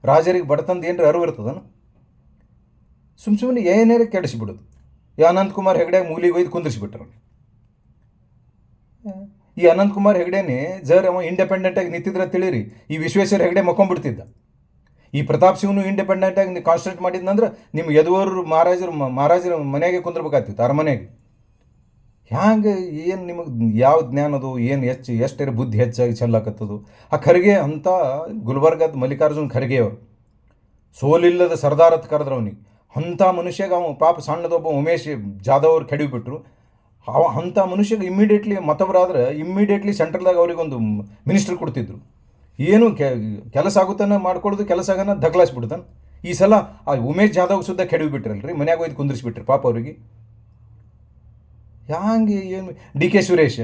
S1: ರಾಜರಿಗೆ ಬಡತಂದು ಏನ್ರಿ ಅರಿವು ಇರ್ತದನ? ಸುಮ್ಮನೆ ಏನೇರೇ ಕೆಡಿಸ್ಬಿಡೋದು. ಈ ಅನಂತ್ ಕುಮಾರ್ ಹೆಗಡೆ ಮೂಲಿಗೆ ಒಯ್ದು ಕುಂದಿರಿಸ್ಬಿಟ್ರು. ಈ ಅನಂತ್ ಕುಮಾರ್ ಹೆಗಡೆನೇ ಅವ ಇಂಡಿಪೆಂಡೆಂಟಾಗಿ ನಿಂತಿದ್ರೆ ತಿಳಿರಿ, ಈ ವಿಶ್ವೇಶ್ವರ ಹೆಗಡೆ ಮಕ್ಕೊಂಡ್ಬಿಡ್ತಿದ್ದ. ಈ ಪ್ರತಾಪ್ ಸಿಂಹನು ಇಂಡಿಪೆಂಡೆಂಟಾಗಿ ಕಾನ್ಸ್ಟಿಟ್ಯೂಟ್ ಮಾಡಿದ್ನಂದ್ರೆ ನಿಮ್ಮ ಯದುವರು ಮಹಾರಾಜರ ಮನೆಗೆ ಕುಂದಿರ್ಬೇಕಾಗ್ತಿತ್ತು, ಅರಮನೆಗೆ. ಹ್ಯಾಂಗೆ ಏನು ನಿಮಗೆ ಯಾವ ಜ್ಞಾನದು, ಏನು ಎಷ್ಟೇ ಬುದ್ಧಿ ಹೆಚ್ಚಾಗಿ ಚೆಲ್ಲಕತ್ತದು. ಆ ಖರ್ಗೆ ಅಂತ ಗುಲ್ಬರ್ಗದ ಮಲ್ಲಿಕಾರ್ಜುನ್ ಖರ್ಗೆ ಅವರು ಸೋಲಿಲ್ಲದ ಸರ್ದಾರತ್ ಕರೆದ್ರು ಅವನಿಗೆ. ಅಂಥ ಮನುಷ್ಯಗೆ ಅವ ಪಾಪ ಸಣ್ಣದೊಬ್ಬ ಉಮೇಶ್ ಜಾಧವ್ ಅವ್ರು ಕೆಡವಿಬಿಟ್ರು. ಅಂಥ ಮನುಷ್ಯಗೆ ಇಮ್ಮಿಡಿಯೇಟ್ಲಿ ಮತ್ತೊಬ್ಬರಾದ್ರೆ ಇಮ್ಮಿಡಿಯೇಟ್ಲಿ ಸೆಂಟ್ರಲ್ದಾಗ ಅವ್ರಿಗೊಂದು ಮಿನಿಸ್ಟರ್ ಕೊಡ್ತಿದ್ರು. ಏನು ಕೆಲಸ ಆಗುತ್ತಾನೆ ಮಾಡ್ಕೊಳ್ಳೋದು, ಕೆಲಸ ಆಗೋಣ ದಗ್ಲಾಸ್ಬಿಡ್ತಾನೆ. ಈ ಸಲ ಆ ಉಮೇಶ್ ಜಾಧವ್ ಸುದ್ದ ಕೆಡವಿಬಿಟ್ರಲ್ರಿ, ಮನ್ಯಾಗ ಒಯ್ದು ಕುಂದಿರಿಸ್ಬಿಟ್ರಿ ಪಾಪ ಅವ್ರಿಗೆ. ಹ್ಯಾಂಗೆ ಏನು DK ಸುರೇಶ್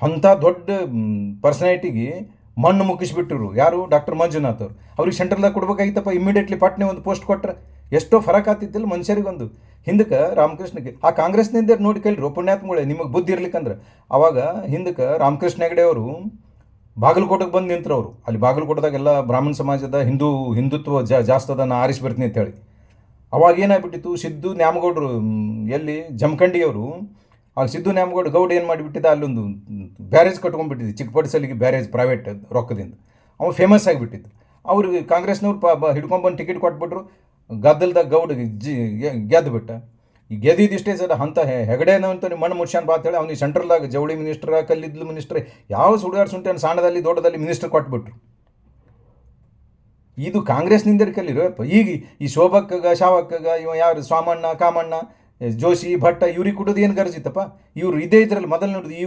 S1: ಅಂಥ ದೊಡ್ಡ ಪರ್ಸನಾಲಿಟಿಗೆ ಮಣ್ಣು ಮುಗಿಸ್ಬಿಟ್ರು. ಯಾರು? ಡಾಕ್ಟರ್ ಮಂಜುನಾಥ್ ಅವರು. ಅವ್ರಿಗೆ ಸೆಂಟ್ರಲ್ದಾಗ ಕೊಡ್ಬೇಕಾಗಿತ್ತಪ್ಪ, ಇಮ್ಮಿಡಿಯೇಟ್ಲಿ ಪಟ್ನೆ ಒಂದು ಪೋಸ್ಟ್ ಕೊಟ್ಟರೆ ಎಷ್ಟೋ ಫರಕ್ ಆಗ್ತಿದ್ದಿಲ್ಲ ಮನುಷ್ಯರಿಗೊಂದು. ಹಿಂದಕ್ಕೆ ರಾಮಕೃಷ್ಣಗೆ ಆ ಕಾಂಗ್ರೆಸ್ನಿಂದ ನೋಡಿ ಕೇಳ್ರಿ, ಪುಣ್ಯಾತ್ಮಗಳೇ, ನಿಮಗೆ ಬುದ್ಧಿ ಇರ್ಲಿಕ್ಕಂದ್ರೆ. ಆವಾಗ ಹಿಂದಕ್ಕೆ ರಾಮಕೃಷ್ಣ ಹೆಗಡೆ ಅವರು ಬಾಗಲಕೋಟೆಗೆ ಬಂದು ನಿಂತರು. ಅವರು ಅಲ್ಲಿ ಬಾಗಲಕೋಟದಾಗೆಲ್ಲ ಬ್ರಾಹ್ಮಣ ಸಮಾಜದ ಹಿಂದುತ್ವ ಜಾಸ್ತಿ ಅದನ್ನು ಆರಿಸಿ ಬರ್ತೀನಿ ಅಂತೇಳಿ. ಅವಾಗ ಏನಾಗ್ಬಿಟ್ಟಿತ್ತು, ಸಿದ್ದು ನ್ಯಾಮಗೌಡರು ಎಲ್ಲಿ ಜಮಖಂಡಿಯವರು, ಆಗ ಸಿದ್ದು ನ್ಯಾಮಗೌಡ ಗೌಡ ಏನು ಮಾಡಿಬಿಟ್ಟಿದ್ದ, ಅಲ್ಲೊಂದು ಬ್ಯಾರೇಜ್ ಕಟ್ಕೊಂಡ್ಬಿಟ್ಟಿದ್ದು, ಚಿಕ್ಕಪಡಿಸಲಿಗೆ ಬ್ಯಾರೇಜ್ ಪ್ರೈವೇಟ್ ರೊಕ್ಕದಿಂದ. ಅವ ಫೇಮಸ್ ಆಗಿಬಿಟ್ಟಿದ್ದು. ಅವ್ರಿಗೆ ಕಾಂಗ್ರೆಸ್ನವ್ರು ಹಿಡ್ಕೊಂಡ್ಬಂದು ಟಿಕೆಟ್ ಕೊಟ್ಬಿಟ್ರು. ಗದ್ದಲ್ದಾಗ ಗೌಡಿಗೆ ಗೆದ್ದು ಬಿಟ್ಟ. ಈ ಗೆದ್ದಿದ್ದಿಷ್ಟೇ ಸರ್ ಅಂಥ ಹೆಗಡೆನಂತ ಮಣ್ಣು ಮುಟ್ಸ್ಯಾನ ಬಾ ಅಂತೇಳಿ ಅವ್ನಿಗೆ ಸೆಂಟ್ರಲ್ದಾಗ ಜವಳಿ ಮಿನಿಸ್ಟ್ರ, ಕಲ್ಲಿದ್ದಲು ಮಿನಿಸ್ಟ್ರ್, ಯಾವ ಸುಡಿಯಾರ್ ಸುಂಟೇನು ಸಣ್ಣದಲ್ಲಿ ದೊಡ್ಡದಲ್ಲಿ ಮಿನಿಸ್ಟರ್ ಕೊಟ್ಬಿಟ್ರು. ಇದು ಕಾಂಗ್ರೆಸ್ನಿಂದ ಕಲಿರೋಪ್ಪ. ಈಗ ಈ ಶಾವಕ್ಕಗ ಇವ ಯಾರು ಸ್ವಾಮಣ್ಣ, ಕಾಮಣ್ಣ, ಜೋಶಿ, ಭಟ್ಟ ಇವ್ರಿಗೆ ಕೊಡೋದು ಏನು ಗರ್ಜಿತ್ತಪ್ಪ? ಇವ್ರು ಇದೇ ಇದ್ರಲ್ಲಿ ಮೊದಲು ನೋಡಿದ್ರು.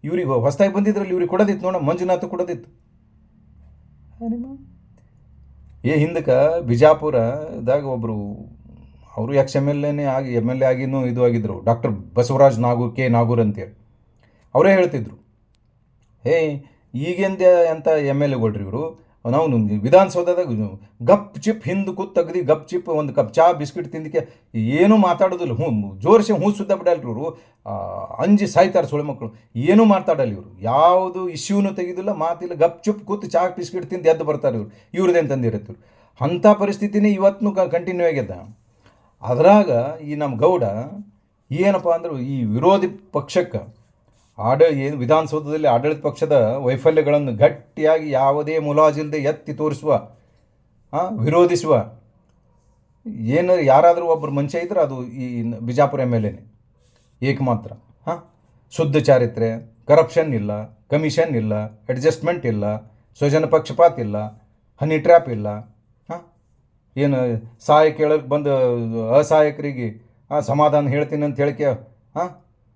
S1: ಇವ್ರಿಗೆ ಹೊಸದಾಗಿ ಬಂದಿದ್ರಲ್ಲಿ ಇವ್ರಿಗೆ ಕೊಡೋದಿತ್ತು ನೋಡ, ಮಂಜುನಾಥ ಕೊಡೋದಿತ್ತು. ಹಿಂದಕ್ಕೆ ಬಿಜಾಪುರದಾಗ ಒಬ್ಬರು ಅವರು ಎಕ್ಸ್ ಎಮ್ ಎಲ್ ಎ ಆಗಿನೂ ಇದು ಆಗಿದ್ದರು, ಡಾಕ್ಟರ್ ಬಸವರಾಜ್ ನಾಗೂರ್ ಅಂತೇಳಿ. ಅವರೇ ಹೇಳ್ತಿದ್ರು, ಹೇ ಈಗೆಂದ ಎಂಥ ಎಮ್ ಎಲ್ ಎಗಳ್ರಿ ಇವರು, ನಾವು ವಿಧಾನಸೌಧದಾಗ ಗಪ್ ಚಿಪ್ ಹಿಂದೆ ಕೂತ್ ತೆಗ್ದು ಗಪ್ ಚಿಪ್ ಒಂದು ಕಪ್ ಚಹಾ ಬಿಸ್ಕಿಟ್ ತಿಂದಕ್ಕೆ ಏನೂ ಮಾತಾಡೋದಿಲ್ಲ. ಜೋರ್ಸಿ ಸುದ್ದ ಬಿಡಲ್ರಿ ಇವರು, ಅಂಜಿ ಸಾಯ್ತಾರೆ ಸುಳ್ಳು ಮಕ್ಕಳು, ಏನೂ ಮಾತಾಡಲ್ಲ ಇವರು, ಯಾವುದು ಇಶ್ಯೂನು ತೆಗೆದಿಲ್ಲ, ಮಾತಿಲ್ಲ, ಗಪ್ ಚಿಪ್ ಕೂತ್ ಚಹಾ ಬಿಸ್ಕಿಟ್ ತಿಂದು ಎದ್ದು ಬರ್ತಾರೆ ಇವರು, ಇವ್ರದ್ದೇನು ತಂದಿರುತ್ತೆ ಇವ್ರು. ಅಂಥ ಪರಿಸ್ಥಿತಿನೇ ಇವತ್ತು ಕಂಟಿನ್ಯೂ ಆಗ್ಯದ. ಅದ್ರಾಗ ಈ ನಮ್ಮ ಗೌಡ ಏನಪ್ಪ ಅಂದ್ರೆ ಈ ವಿರೋಧಿ ಪಕ್ಷಕ್ಕೆ ಏನು ವಿಧಾನಸೌಧದಲ್ಲಿ ಆಡಳಿತ ಪಕ್ಷದ ವೈಫಲ್ಯಗಳನ್ನು ಗಟ್ಟಿಯಾಗಿ ಯಾವುದೇ ಮುಲಾಜಿಲ್ಲದೆ ಎತ್ತಿ ತೋರಿಸುವ, ವಿರೋಧಿಸುವ ಯಾರಾದರೂ ಒಬ್ಬರು ಮನುಷ್ಯ ಇದ್ರೆ ಅದು ಈ ಬಿಜಾಪುರ ಎಮ್ ಎಲ್ ಎನೇ ಏಕಮಾತ್ರ. ಶುದ್ಧ ಚಾರಿತ್ರೆ, ಕರಪ್ಷನ್ ಇಲ್ಲ, ಕಮಿಷನ್ ಇಲ್ಲ, ಅಡ್ಜಸ್ಟ್ಮೆಂಟ್ ಇಲ್ಲ, ಸ್ವಜನ ಪಕ್ಷಪಾತ ಇಲ್ಲ, ಹನಿ ಟ್ರ್ಯಾಪ್ ಇಲ್ಲ. ಏನು ಸಹಾಯ ಕೇಳಕ್ಕೆ ಬಂದು ಅಸಹಾಯಕರಿಗೆ ಸಮಾಧಾನ ಹೇಳ್ತೀನಿ ಅಂತ ಹೇಳಿಕೆ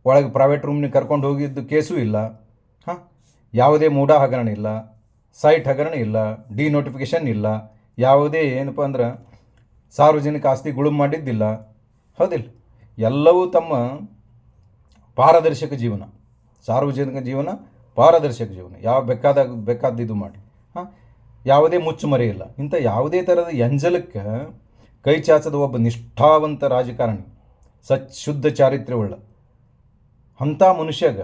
S1: ಒಳಗೆ ಪ್ರೈವೇಟ್ ರೂಮ್ನಿಗೆ ಕರ್ಕೊಂಡು ಹೋಗಿದ್ದು ಕೇಸು ಇಲ್ಲ. ಯಾವುದೇ ಮೂಢ ಹಗರಣ ಇಲ್ಲ, ಸೈಟ್ ಹಗರಣ ಇಲ್ಲ, ಡಿನೋಟಿಫಿಕೇಷನ್ ಇಲ್ಲ, ಯಾವುದೇ ಏನಪ್ಪ ಅಂದ್ರೆ ಸಾರ್ವಜನಿಕ ಆಸ್ತಿ ಗುಳುಂ ಮಾಡಿದ್ದಿಲ್ಲ. ಹೌದಿಲ್ಲ, ಎಲ್ಲವೂ ತಮ್ಮ ಪಾರದರ್ಶಕ ಜೀವನ, ಸಾರ್ವಜನಿಕ ಜೀವನ, ಪಾರದರ್ಶಕ ಜೀವನ, ಯಾವ ಬೇಕಾದ್ದು ಮಾಡಿ, ಯಾವುದೇ ಮುಚ್ಚುಮರೆ ಇಲ್ಲ. ಇಂಥ ಯಾವುದೇ ಥರದ ಎಂಜಲಕ್ಕೆ ಕೈ ಚಾಚದ ಒಬ್ಬ ನಿಷ್ಠಾವಂತ ರಾಜಕಾರಣಿ, ಶುದ್ಧ ಚಾರಿತ್ರ್ಯವುಳ್ಳ ಅಂಥ ಮನುಷ್ಯಾಗ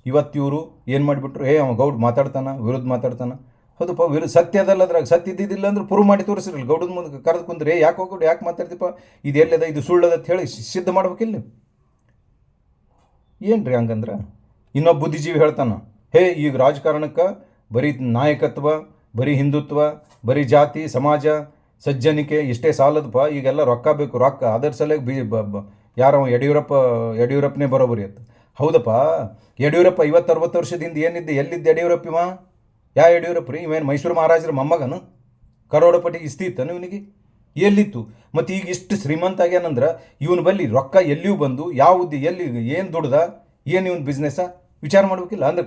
S1: ಇವತ್ತು ಇವರು ಏನು ಮಾಡಿಬಿಟ್ರು, ಅವ ಗೌಡ್ ಮಾತಾಡ್ತಾನೆ, ವಿರುದ್ಧ ಮಾತಾಡ್ತಾನೆ. ಹೌದಪ್ಪ, ಸತ್ಯ ಅದಲ್ಲ, ಅದ್ರಾಗ ಸತ್ಯ ಇದ್ದಿದ್ದಿಲ್ಲ ಅಂದ್ರೆ ಪ್ರೂವ್ ಮಾಡಿ ತೋರಿಸಿರಲ್ಲ. ಗೌಡದ ಮುಂದೆ ಕರೆದು ಕುಂದ್ರೆ ಯಾಕೆ ಹೋಗೋಡು, ಯಾಕೆ ಮಾತಾಡ್ತೀಪ್ಪ, ಇದು ಎಲ್ಲದ, ಇದು ಸುಳ್ಳದ ಅಂತ ಹೇಳಿ ಸಿದ್ಧ ಮಾಡ್ಬೇಕಿಲ್ಲ. ಏನು ರೀ ಹಂಗಂದ್ರೆ ಇನ್ನೊಬ್ಬ ಬುದ್ಧಿಜೀವಿ ಹೇಳ್ತಾನೆ, ಈಗ ರಾಜಕಾರಣಕ್ಕೆ ಬರೀ ನಾಯಕತ್ವ, ಬರೀ ಹಿಂದುತ್ವ, ಬರೀ ಜಾತಿ ಸಮಾಜ ಸಜ್ಜನಿಕೆ ಇಷ್ಟೇ ಸಾಲದಪ್ಪ, ಈಗೆಲ್ಲ ರೊಕ್ಕ ಬೇಕು, ರೊಕ್ಕ. ಅದರ ಸಲುವಾಗಿ ಯಾರೋ ಯಡಿಯೂರಪ್ಪನೇ ಬರೋಬರಿ ಅಂತ. ಹೌದಪ್ಪ, ಯಡಿಯೂರಪ್ಪ 50-60 ವರ್ಷದಿಂದ ಏನಿದ್ದೆ, ಎಲ್ಲಿದ್ದ ಯಡಿಯೂರಪ್ಪ? ಯಾವ ಯಡಿಯೂರಪ್ಪ ರೀ? ಇವೇನು ಮೈಸೂರು ಮಹಾರಾಜರ ಮೊಮ್ಮಗನು? ಕರೋಡಪತಿ ಇಸ್ತಿ ಇತ್ತನು ಇವನಿಗೆ? ಎಲ್ಲಿತ್ತು? ಮತ್ತು ಈಗ ಇಷ್ಟು ಶ್ರೀಮಂತ ಆಗ್ಯಾನಂದ್ರೆ ಇವನ ಬಲ್ಲಿ ರೊಕ್ಕ ಎಲ್ಲಿಯೂ ಬಂದು ಯಾವುದು ಎಲ್ಲಿ ಏನು ದುಡ್ದ, ಏನು ಇವನ್ ಬಿಸ್ನೆಸ್ಸ ವಿಚಾರ ಮಾಡ್ಬೇಕಿಲ್ಲ. ಅಂದ್ರೆ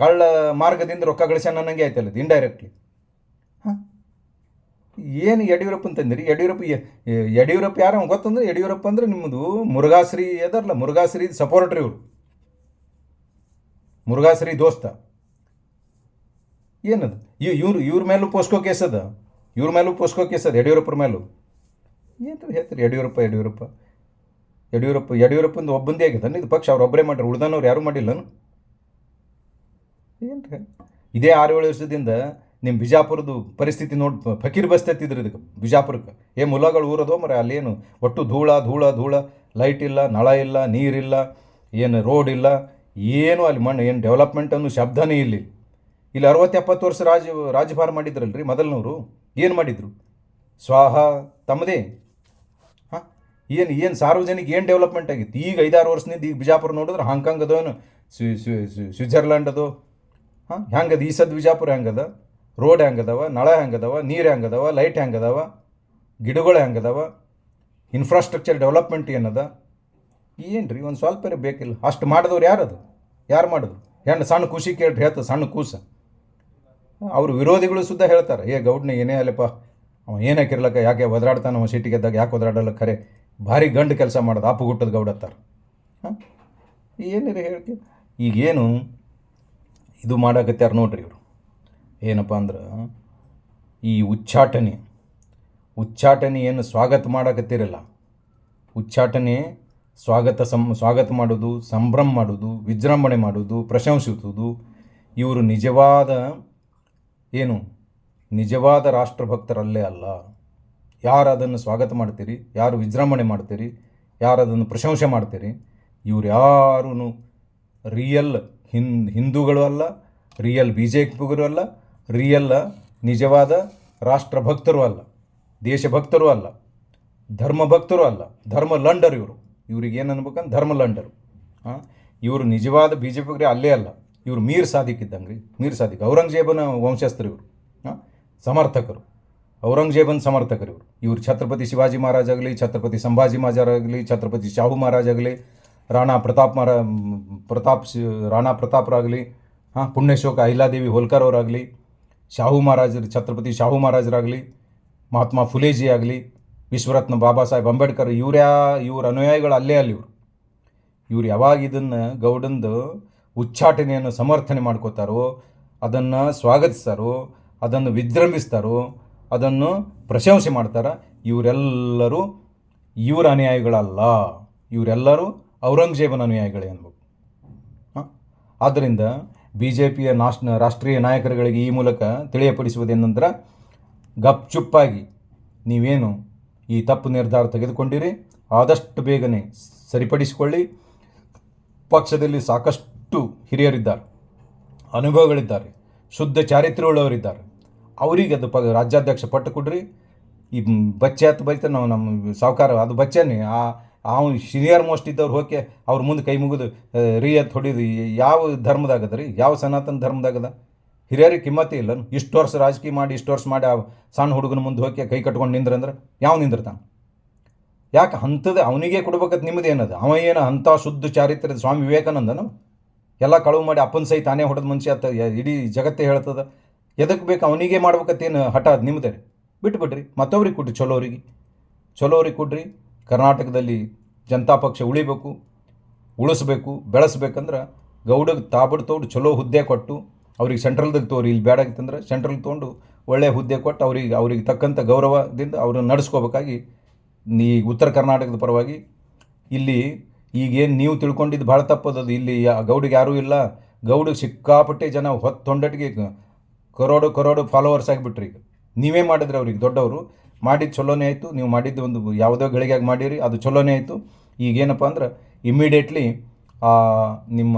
S1: ಕಳ್ಳ ಮಾರ್ಗದಿಂದ ರೊಕ್ಕ ಗಳಿಸ್ಯಾನ ಅನ್ನಂಗೆ ಆಯ್ತಲ್ಲ ಅದು ಇಂಡೈರೆಕ್ಟ್ಲಿ. ಏನು ಯಡಿಯೂರಪ್ಪ ಅಂತಂದಿರಿ? ಯಡಿಯೂರಪ್ಪ ಯಾರು ಗೊತ್ತಂದ್ರೆ, ಯಡಿಯೂರಪ್ಪ ಅಂದ್ರೆ ನಿಮ್ಮದು ಮುರುಘಾಶ್ರೀ ಅದರಲ್ಲ, ಮುರುಘಾಶ್ರೀ ಸಪೋರ್ಟ್ರಿ ಇವರು, ಮುರುಘಾಶ್ರೀ ದೋಸ್ತ. ಏನದು ಇವ್ರ ಮೇಲೂ ಪೋಸ್ಕೋ ಕೇಸ್ ಅದ, ಯಡಿಯೂರಪ್ಪರ ಮೇಲೂ. ಏನು ಹೇಳ್ತಾರೆ ಯಡಿಯೂರಪ್ಪಂದು ಒಬ್ಬಂದೇ ಆಗಿದೆ ಇದು ಪಕ್ಷ, ಅವ್ರು ಒಬ್ಬರೇ ಮಾಡ್ರಿ, ಉಳ್ದನವ್ರು ಯಾರೂ ಮಾಡಿಲ್ಲನು. ಏನು ರೀ ಇದೇ 6-7 ವರ್ಷದಿಂದ ನಿಮ್ಮ ಬಿಜಾಪುರದ್ದು ಪರಿಸ್ಥಿತಿ ನೋಡಿ ಫಕೀರ್ ಬಸ್ತತ್ತಿದ್ರು ಇದಕ್ಕೆ ಬಿಜಾಪುರಕ್ಕೆ. ಮುಲಾಗಳು ಊರದೋ ಮರ, ಅಲ್ಲೇನು ಒಟ್ಟು ಧೂಳ, ಲೈಟ್ ಇಲ್ಲ, ನಳ ಇಲ್ಲ, ನೀರಿಲ್ಲ, ಏನು ರೋಡ್ ಇಲ್ಲ, ಏನು ಅಲ್ಲಿ ಮಣ್ಣು, ಏನು ಡೆವಲಪ್ಮೆಂಟ್ ಅನ್ನೋ ಶಬ್ದನೇ ಇಲ್ಲಿ 60-70 ವರ್ಷ ರಾಜ್ಯಭಾರ ಮಾಡಿದ್ರಲ್ರಿ ಮೊದಲನವರು. ಏನು ಮಾಡಿದರು? ಸ್ವಾಹ ತಮ್ಮದೇ. ಏನು ಸಾರ್ವಜನಿಕ ಏನು ಡೆವಲಪ್ಮೆಂಟ್ ಆಗಿತ್ತು? ಈಗ 5-6 ವರ್ಷದಿಂದ ಈಗ ಬಿಜಾಪುರ ನೋಡಿದ್ರೆ ಹಾಂಗ್ಕಾಂಗ್ ಅದೋ, ಸ್ವಿಟ್ಜರ್ಲ್ಯಾಂಡ್ ಅದೋ. ಹೆಂಗದ ಈ ಸದ್ ಬಿಜಾಪುರ? ಹೆಂಗದ ರೋಡ್, ಹೆಂಗದವ ನಳ, ಹೆಂಗದವ ನೀರು, ಹೆಂಗದವ ಲೈಟ್, ಹೆಂಗದವ ಗಿಡಗಳು, ಹೆಂಗದವ ಇನ್ಫ್ರಾಸ್ಟ್ರಕ್ಚರ್ ಡೆವಲಪ್ಮೆಂಟ್ ಏನದ? ಏನು ರೀ ಒಂದು ಸ್ವಲ್ಪ ಬೇಕಿಲ್ಲ. ಅಷ್ಟು ಮಾಡಿದವ್ರು ಯಾರು ಮಾಡಿದ್ರು? ಸಣ್ಣ ಖುಷಿ ಕೇಳ್ರಿ, ಹೇಳ್ತದೆ ಸಣ್ಣ ಕೂಸ. ಅವ್ರ ವಿರೋಧಿಗಳು ಸುದ್ದ ಹೇಳ್ತಾರೆ, ಗೌಡ್ನ ಏನೇ ಅಲ್ಲಪ್ಪ, ಅವ ಏನಾಕಿರ್ಲಕ್ಕ, ಯಾಕೆ ಒದರಾಡ್ತಾನೆ, ಅವ ಸಿಟಿಗೆದ್ದಾಗ ಯಾಕೆ ಒದರಾಡಲ್ಲ, ಖರೆ ಭಾರಿ ಗಂಡು ಕೆಲಸ ಮಾಡೋದು, ಅಪ್ಪುಗುಟ್ಟದ ಗೌಡತ್ತಾರ. ಏನಿರಿ ಹೇಳ್ತಿ? ಈಗೇನು ಇದು ಮಾಡಾಕತ್ಯಾರ ನೋಡ್ರಿ ಇವರು. ಏನಪ್ಪ ಅಂದ್ರೆ ಈ ಉಚ್ಚಾಟನೆ ಏನು ಸ್ವಾಗತ ಮಾಡಾಕತ್ತಿರಲ್ಲ, ಉಚ್ಚಾಟನೆ ಸ್ವಾಗತ ಮಾಡೋದು, ಸಂಭ್ರಮ ಮಾಡೋದು, ವಿಜೃಂಭಣೆ ಮಾಡೋದು, ಪ್ರಶಂಸಿಸುವುದು, ಇವರು ನಿಜವಾದ ರಾಷ್ಟ್ರಭಕ್ತರಲ್ಲೇ ಅಲ್ಲ. ಯಾರು ಅದನ್ನು ಸ್ವಾಗತ ಮಾಡ್ತೀರಿ, ಯಾರು ವಿಜೃಂಭಣೆ ಮಾಡ್ತೀರಿ, ಯಾರು ಅದನ್ನು ಪ್ರಶಂಸೆ ಮಾಡ್ತೀರಿ, ಇವ್ರು ಯಾರೂ ರಿಯಲ್ ಹಿಂದೂಗಳು ಅಲ್ಲ, ರಿಯಲ್ BJPಗರು ಅಲ್ಲ, ರಿಯಲ್ ನಿಜವಾದ ರಾಷ್ಟ್ರಭಕ್ತರು ಅಲ್ಲ, ದೇಶಭಕ್ತರು ಅಲ್ಲ, ಧರ್ಮಭಕ್ತರು ಅಲ್ಲ, ಧರ್ಮ ಲಂಡರ್ ಇವರು. ಇವ್ರಿಗೆ ಏನು ಅನ್ಬೇಕಂದ್ರೆ ಧರ್ಮ ಲಂಡರು. ಇವರು ನಿಜವಾದ BJPಗರೇ ಅಲ್ಲೇ ಅಲ್ಲ. ಇವರು ಮೀರ್ ಸಾದಿಕ್ ಇದ್ದಂಗೆ ರೀ, ಮೀರ್ ಸಾದಿಕ್ ಔರಂಗಜೇಬನ ವಂಶಸ್ಥರು ಇವರು, ಸಮರ್ಥಕರು, ಔರಂಗಜೇಬನ ಸಮರ್ಥಕರು ಇವರು. ಛತ್ರಪತಿ ಶಿವಾಜಿ ಮಹಾರಾಜ್ ಆಗಲಿ, ಛತ್ರಪತಿ ಸಂಭಾಜಿ ಮಹಾರಾಜ್ ಆಗಲಿ, ಛತ್ರಪತಿ ಶಾಹು ಮಹಾರಾಜ್ ಆಗಲಿ, ರಾಣಾ ಪ್ರತಾಪರಾಗಲಿ, ಪುಣ್ಯಶೋಕ ಅಹಿಲಾದೇವಿ ಹೋಲ್ಕರ್ ಅವರಾಗಲಿ, ಛತ್ರಪತಿ ಶಾಹು ಮಹಾರಾಜರಾಗಲಿ, ಮಹಾತ್ಮ ಫುಲೇಜಿ ಆಗಲಿ, ವಿಶ್ವರತ್ನ ಬಾಬಾ ಸಾಹೇಬ್ ಅಂಬೇಡ್ಕರ್ ಇವ್ರ ಅನುಯಾಯಿಗಳು ಅಲ್ಲೇ ಅಲ್ಲಿ ಇವ್ರು ಯಾವಾಗ ಇದನ್ನು ಗೌಡಂದು ಉಚ್ಚಾಟನೆಯನ್ನು ಸಮರ್ಥನೆ ಮಾಡ್ಕೋತಾರೋ, ಅದನ್ನು ಸ್ವಾಗತಿಸ್ತಾರೋ, ಅದನ್ನು ವಿಜೃಂಭಿಸ್ತಾರೋ, ಅದನ್ನು ಪ್ರಶಂಸೆ ಮಾಡ್ತಾರೆ, ಇವರೆಲ್ಲರೂ ಇವರ ಅನುಯಾಯಿಗಳಲ್ಲ, ಇವರೆಲ್ಲರೂ ಔರಂಗಜೇಬನ ಅನುಯಾಯಿಗಳೇ ಅನ್ಬೇಕು. ಆದ್ದರಿಂದ ಬಿ ಜೆ ಪಿಯ ರಾಷ್ಟ್ರೀಯ ನಾಯಕರುಗಳಿಗೆ ಈ ಮೂಲಕ ತಿಳಿಯಪಡಿಸುವುದೇನೆಂದ್ರೆ, ಗಪ್ಚುಪ್ಪಾಗಿ ನೀವೇನು ಈ ತಪ್ಪು ನಿರ್ಧಾರ ತೆಗೆದುಕೊಂಡಿರಿ ಆದಷ್ಟು ಬೇಗನೆ ಸರಿಪಡಿಸಿಕೊಳ್ಳಿ. ಪಕ್ಷದಲ್ಲಿ ಸಾಕಷ್ಟು ಹಿರಿಯರಿದ್ದಾರೆ, ಅನುಭವಗಳಿದ್ದಾರೆ, ಶುದ್ಧ ಚಾರಿತ್ರ್ಯವುಳ್ಳವರಿದ್ದಾರೆ. ಅವರಿಗೆ ಅದು ರಾಜ್ಯಾಧ್ಯಕ್ಷ ಪಟ್ಟು ಕೊಡ್ರಿ. ಈ ಬಚ್ಚೆ ಹತ್ತು ಬೈತಾರೆ ನಾವು ನಮ್ಮ ಸಾವುಕಾರ, ಅದು ಬಚ್ಚೆನೇ ಅವ್ನು ಸೀನಿಯರ್ ಮೋಸ್ಟ್ ಇದ್ದವ್ರು ಹೋಗಿ ಅವ್ರ ಮುಂದೆ ಕೈ ಮುಗಿದು ರೀ ಅಂತ ಹೊಡಿದು ಯಾವ ಧರ್ಮದಾಗದ ರೀ? ಯಾವ ಸನಾತನ ಧರ್ಮದಾಗದ? ಹಿರಿಯರಿಗೆ ಕಿಮ್ಮತ್ತೇ ಇಲ್ಲ. ಇಷ್ಟು ವರ್ಷ ರಾಜಕೀಯ ಮಾಡಿ ಇಷ್ಟು ವರ್ಷ ಮಾಡಿ ಆ ಸಣ್ಣ ಹುಡುಗನ ಮುಂದೆ ಹೋಗಿ ಕೈ ಕಟ್ಕೊಂಡು ನಿಂದ್ರಂದ್ರೆ ಯಾವ ನಿಂದಿರ್ತಾನೆ? ಯಾಕೆ ಅಂಥದ್ದು ಅವನಿಗೆ ಕೊಡ್ಬೇಕಂತ ನಿಮ್ಮದೇನದು? ಅವ ಏನು ಅಂಥ ಶುದ್ಧ ಚಾರಿತ್ರ್ಯದ ಸ್ವಾಮಿ ವಿವೇಕಾನಂದನು? ಎಲ್ಲ ಕಳುವು ಮಾಡಿ ಅಪ್ಪನ ಸೈ ತಾನೇ ಹೊಡೆದ ಮನುಷ್ಯ ಅಂತ ಇಡೀ ಜಗತ್ತೇ ಹೇಳ್ತದ. ಎದಕ್ಕೆ ಬೇಕು ಅವನಿಗೆ ಮಾಡ್ಬೇಕತ್ತೇನು ಹಠ? ಅದು ನಿಮ್ಮದೇ. ಬಿಟ್ಬಿಡ್ರಿ, ಮತ್ತೊಬ್ರಿಗೆ ಕೊಡ್ರಿ, ಚಲೋರಿಗೆ ಕೊಡ್ರಿ. ಕರ್ನಾಟಕದಲ್ಲಿ ಜನತಾ ಪಕ್ಷ ಉಳಿಬೇಕು, ಉಳಿಸ್ಬೇಕು, ಬೆಳೆಸ್ಬೇಕಂದ್ರೆ ಗೌಡಗೆ ತಾಬಡ್ತೋಡು ಚಲೋ ಹುದ್ದೆ ಕೊಟ್ಟು ಅವ್ರಿಗೆ ಸೆಂಟ್ರಲ್ದಾಗ ತೋರಿ, ಇಲ್ಲಿ ಬೇಡಾಗಿತ್ತಂದ್ರೆ ಸೆಂಟ್ರಲ್ ತೊಗೊಂಡು ಒಳ್ಳೆಯ ಹುದ್ದೆ ಕೊಟ್ಟು ಅವ್ರಿಗೆ ತಕ್ಕಂಥ ಗೌರವದಿಂದ ಅವ್ರನ್ನ ನಡೆಸ್ಕೋಬೇಕಾಗಿ ಈ ಉತ್ತರ ಕರ್ನಾಟಕದ ಪರವಾಗಿ ಇಲ್ಲಿ ಈಗೇನು ನೀವು ತಿಳ್ಕೊಂಡಿದ್ದು ಭಾಳ ತಪ್ಪದದು. ಇಲ್ಲಿ ಗೌಡಿಗೆ ಯಾರೂ ಇಲ್ಲ. ಗೌಡಿಗೆ ಸಿಕ್ಕಾಪಟ್ಟೆ ಜನ ಹೊತ್ತೊಂಡಟಿಗೆ ಕರೋಡು ಫಾಲೋವರ್ಸ್ ಆಗಿಬಿಟ್ರಿ. ಈಗ ನೀವೇ ಮಾಡಿದ್ರಿ, ಅವ್ರಿಗೆ ದೊಡ್ಡವರು ಮಾಡಿದ್ದು ಚಲೋನೇ ಆಯಿತು. ನೀವು ಮಾಡಿದ್ದು ಒಂದು ಯಾವುದೋ ಗಳಿಗೆಯಾಗಿ ಮಾಡಿರಿ, ಅದು ಚಲೋನೇ ಆಯಿತು. ಈಗೇನಪ್ಪ ಅಂದ್ರೆ ಇಮ್ಮಿಡಿಯೇಟ್ಲಿ ನಿಮ್ಮ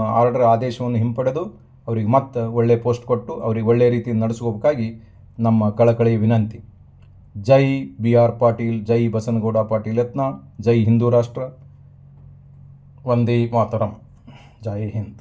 S1: ಆದೇಶವನ್ನು ಹಿಂಪಡೆದು ಅವ್ರಿಗೆ ಮತ್ತೆ ಒಳ್ಳೆಯ ಪೋಸ್ಟ್ ಕೊಟ್ಟು ಅವ್ರಿಗೆ ಒಳ್ಳೆಯ ರೀತಿಯಿಂದ ನಡೆಸ್ಕೋಬೇಕಾಗಿ ನಮ್ಮ ಕಳಕಳಿಯ ವಿನಂತಿ. ಜೈ ಬಿ ಆರ್ ಪಾಟೀಲ್, ಜೈ ಬಸನಗೌಡ ಪಾಟೀಲ್ ಯತ್ನಾಳ್, ಜೈ ಹಿಂದೂ ರಾಷ್ಟ್ರ, ವಂದೇ ಮಾತರಂ, ಜೈ ಹಿಂದ್.